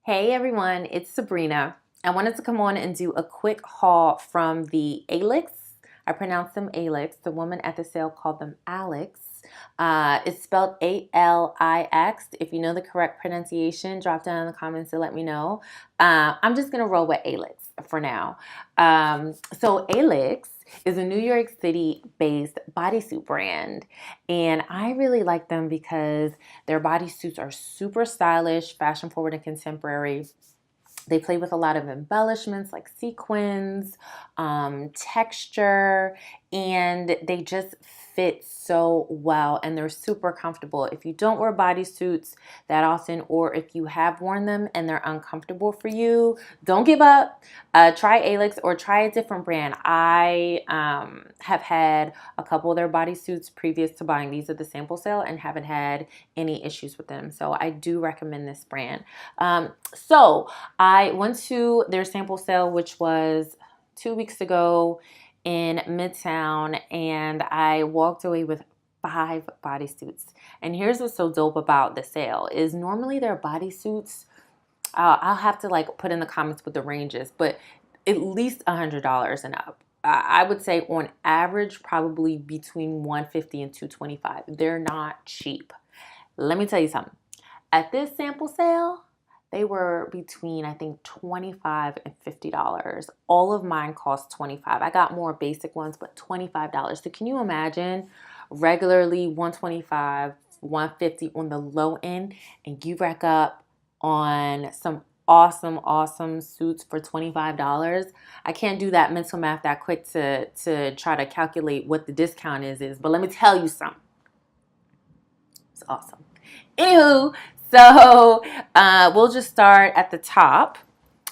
Hey everyone, it's Sabrina. I wanted to come on and do a quick haul from the Alix. I pronounce them Alix. The woman at the sale called them Alix. It's spelled Alix. If you know the correct pronunciation, drop down in the comments to let me know. I'm just going to roll with Alix for now. So Alix is a New York City based bodysuit brand. And I really like them because their bodysuits are super stylish, fashion forward, and contemporary. They play with a lot of embellishments like sequins, texture, and they just fit so well and they're super comfortable. If you don't wear bodysuits that often, or if you have worn them and they're uncomfortable for you, don't give up. Try Alix or try a different brand. I have had a couple of their bodysuits previous to buying these at the sample sale and haven't had any issues with them. So I do recommend this brand. I went to their sample sale, which was 2 weeks ago in Midtown, and I walked away with 5 bodysuits. And here's what's so dope about the sale is normally their bodysuits, I'll have to like put in the comments what the range is, but at least $100 and up. I would say on average, probably between 150 and 225. They're not cheap. Let me tell you something. At this sample sale, they were between, I think, $25 and $50. All of mine cost $25. I got more basic ones, but $25. So can you imagine regularly $125, $150 on the low end, and you rack up on some awesome suits for $25? I can't do that mental math that quick to try to calculate what the discount is, but let me tell you something. It's awesome. Anywho, so we'll just start at the top.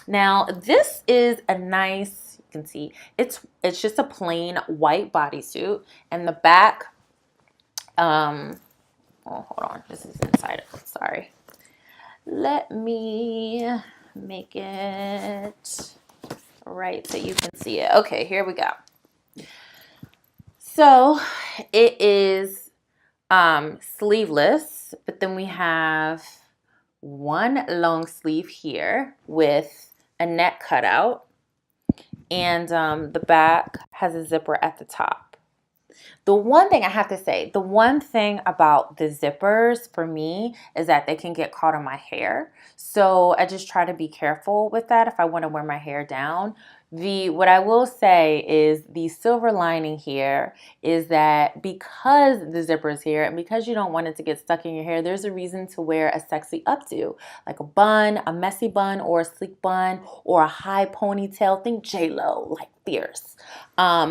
Now, this is a nice, you can see, it's just a plain white bodysuit. And the back, oh, hold on, this is inside of it, sorry. Let me make it right so you can see it. Okay, here we go. So it is sleeveless, but then we have one long sleeve here with a neck cutout, and the back has a zipper at the top. The one thing I have to say, the one thing about the zippers for me is that they can get caught on my hair. So I just try to be careful with that if I want to wear my hair down. What I will say is the silver lining here is that because the zipper is here and because you don't want it to get stuck in your hair, there's a reason to wear a sexy updo, like a bun, a messy bun or a sleek bun or a high ponytail. Think J-Lo, like fierce,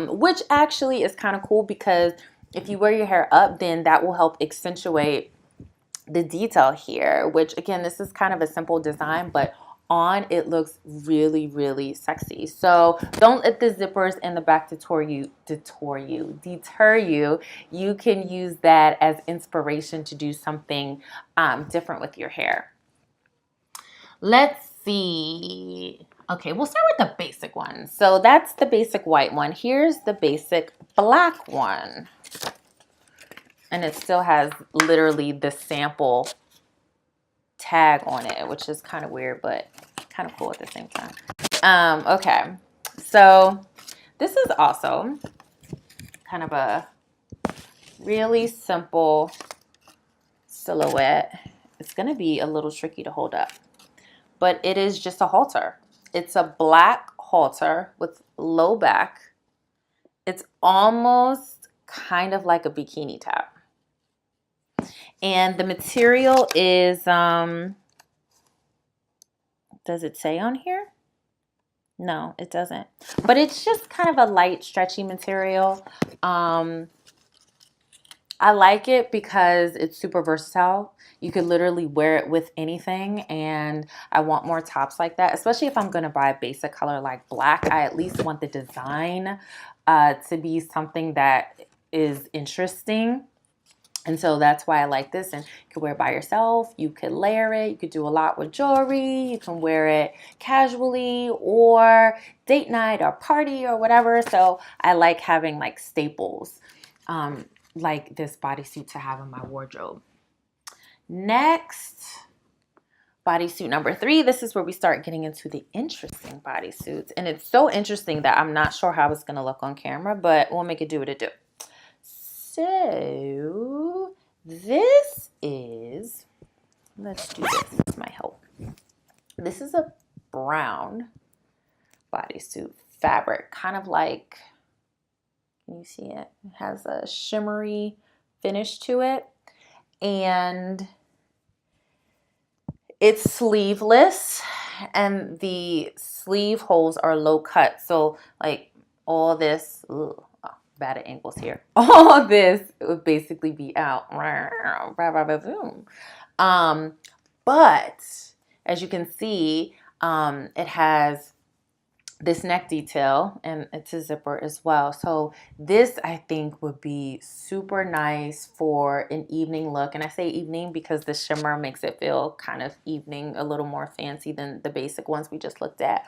which actually is kind of cool because if you wear your hair up, then that will help accentuate the detail here, which again, this is kind of a simple design, but on it looks really sexy. So don't let the zippers in the back deter you. You can use that as inspiration to do something different with your hair. Let's see. Okay, we'll start with the basic one. So that's the basic white one. Here's the basic black one. And it still has literally the sample tag on it, which is kind of weird, but kind of cool at the same time. Okay, so this is also kind of a really simple silhouette. It's going to be a little tricky to hold up, but it is just a halter. It's a black halter with low back. It's almost kind of like a bikini top. And the material is, does it say on here? No, it doesn't. But it's just kind of a light, stretchy material. I like it because it's super versatile. You could literally wear it with anything, and I want more tops like that, especially if I'm going to buy a basic color like black. I at least want the design to be something that is interesting. And so that's why I like this. And you can wear it by yourself. You could layer it. You could do a lot with jewelry. You can wear it casually or date night or party or whatever. So I like having like staples like this bodysuit to have in my wardrobe. Next, Bodysuit number 3, this is where we start getting into the interesting bodysuits. And it's so interesting that I'm not sure how it's going to look on camera, but we'll make it do what it do. So this is, let's do this. This might help. This is a brown bodysuit fabric, kind of like, can you see it? It has a shimmery finish to it. And it's sleeveless, and the sleeve holes are low cut. So like all this, bad at angles here. All this would basically be out. But as you can see, it has this neck detail, and it's a zipper as well. So this, I think, would be super nice for an evening look. And I say evening because the shimmer makes it feel kind of evening, a little more fancy than the basic ones we just looked at.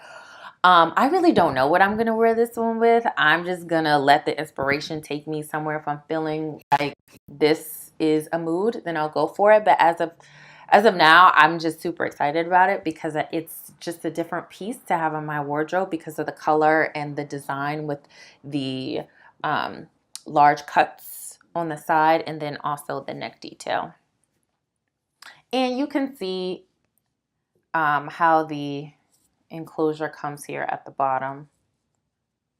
I really don't know what I'm gonna wear this one with. I'm just gonna let the inspiration take me somewhere. If I'm feeling like this is a mood, then I'll go for it. But as of now, I'm just super excited about it because it's just a different piece to have in my wardrobe because of the color and the design with the large cuts on the side, and then also the neck detail. And you can see how the enclosure comes here at the bottom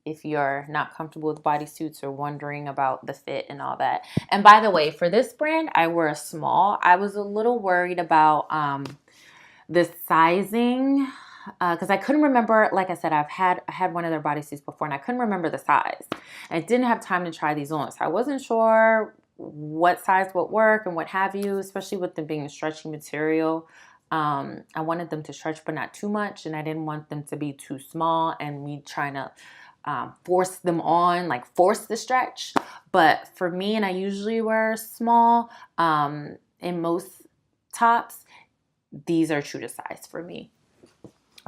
if you're not comfortable with bodysuits or wondering about the fit and all that. And by the way, for this brand, I wear a small. I was a little worried about the sizing because I couldn't remember. Like I said, I had one of their bodysuits before, and I couldn't remember the size. I didn't have time to try these on, so I wasn't sure what size would work and what have you, especially with them being a stretchy material. I wanted them to stretch, but not too much, and I didn't want them to be too small and me trying to force them on, like force the stretch. But for me, and I usually wear small in most tops, these are true to size for me.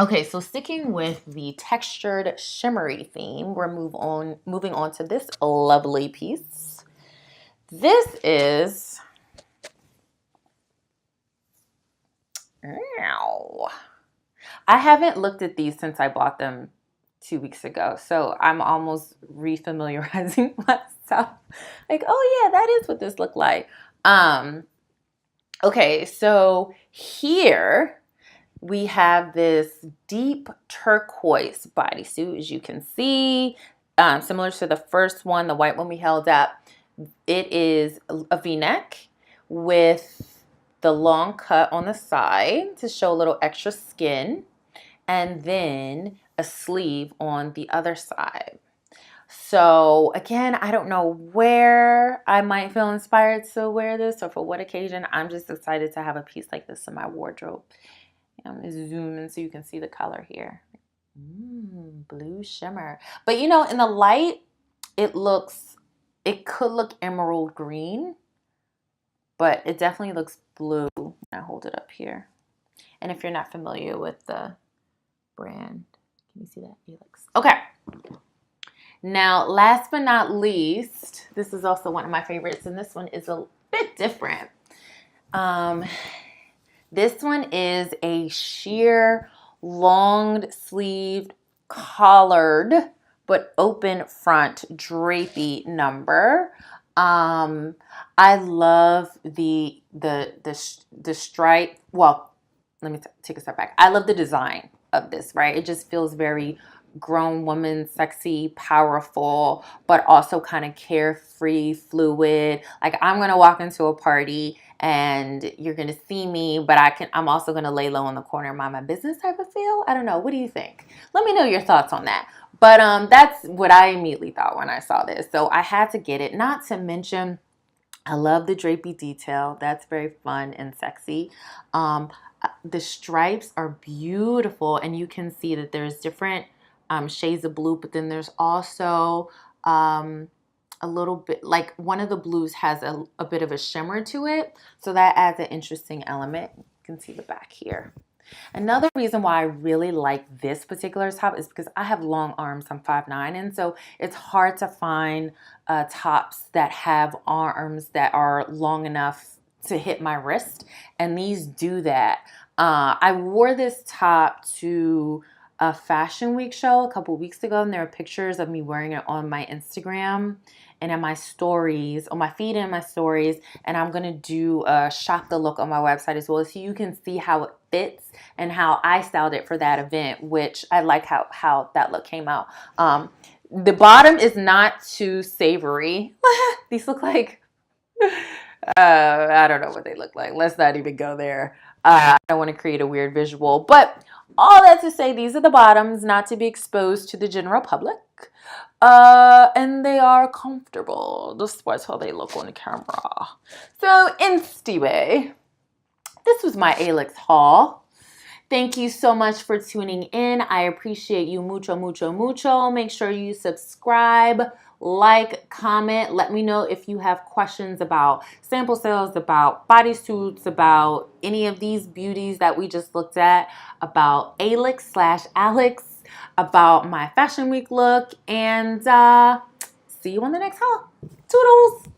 Okay, so sticking with the textured shimmery theme, we're moving on to this lovely piece. This is, I haven't looked at these since I bought them 2 weeks ago, so I'm almost refamiliarizing myself. Like, oh yeah, that is what this looked like. Okay, so here we have this deep turquoise bodysuit, as you can see, similar to the first one, the white one we held up. It is a V-neck with the long cut on the side to show a little extra skin, and then a sleeve on the other side. So again, I don't know where I might feel inspired to wear this or for what occasion. I'm just excited to have a piece like this in my wardrobe. I'm going to zoom in so you can see the color here. Blue shimmer. But you know, in the light, it could look emerald green, but it definitely looks blue when I hold it up here. And if you're not familiar with the brand, can you see that? Alix. Okay. Now, last but not least, this is also one of my favorites, and this one is a bit different. This one is a sheer, long-sleeved, collared, but open front drapey number. I love the stripe. Well, let me take a step back. I love the design of this, right? It just feels very grown woman, sexy, powerful, but also kind of carefree, fluid. Like, I'm gonna walk into a party and you're gonna see me, but I'm also gonna lay low in the corner and mind my business type of feel. I don't know. What do you think? Let me know your thoughts on that. But that's what I immediately thought when I saw this. So I had to get it. Not to mention, I love the drapey detail. That's very fun and sexy. The stripes are beautiful, and you can see that there's different shades of blue, but then there's also a little bit, like one of the blues has a bit of a shimmer to it, so that adds an interesting element. You can see the back here. Another reason why I really like this particular top is because I have long arms. I'm 5'9", and so it's hard to find tops that have arms that are long enough to hit my wrist, and these do that. I wore this top to a fashion week show a couple weeks ago, and there are pictures of me wearing it on my Instagram and in my stories, on my feed and my stories, and I'm gonna do a shop the look on my website as well, so you can see how it fits and how I styled it for that event, which I like how that look came out. The bottom is not too savory. These look like, I don't know what they look like. Let's not even go there. I don't want to create a weird visual, but all that to say, these are the bottoms, not to be exposed to the general public. And they are comfortable. Despite how they look on the camera. So, anyway, this was my Alix haul. Thank you so much for tuning in. I appreciate you mucho, mucho, mucho. Make sure you subscribe, like, comment. Let me know if you have questions about sample sales, about bodysuits, about any of these beauties that we just looked at, about Alix/Alix, about my fashion week look, and see you on the next haul. Toodles!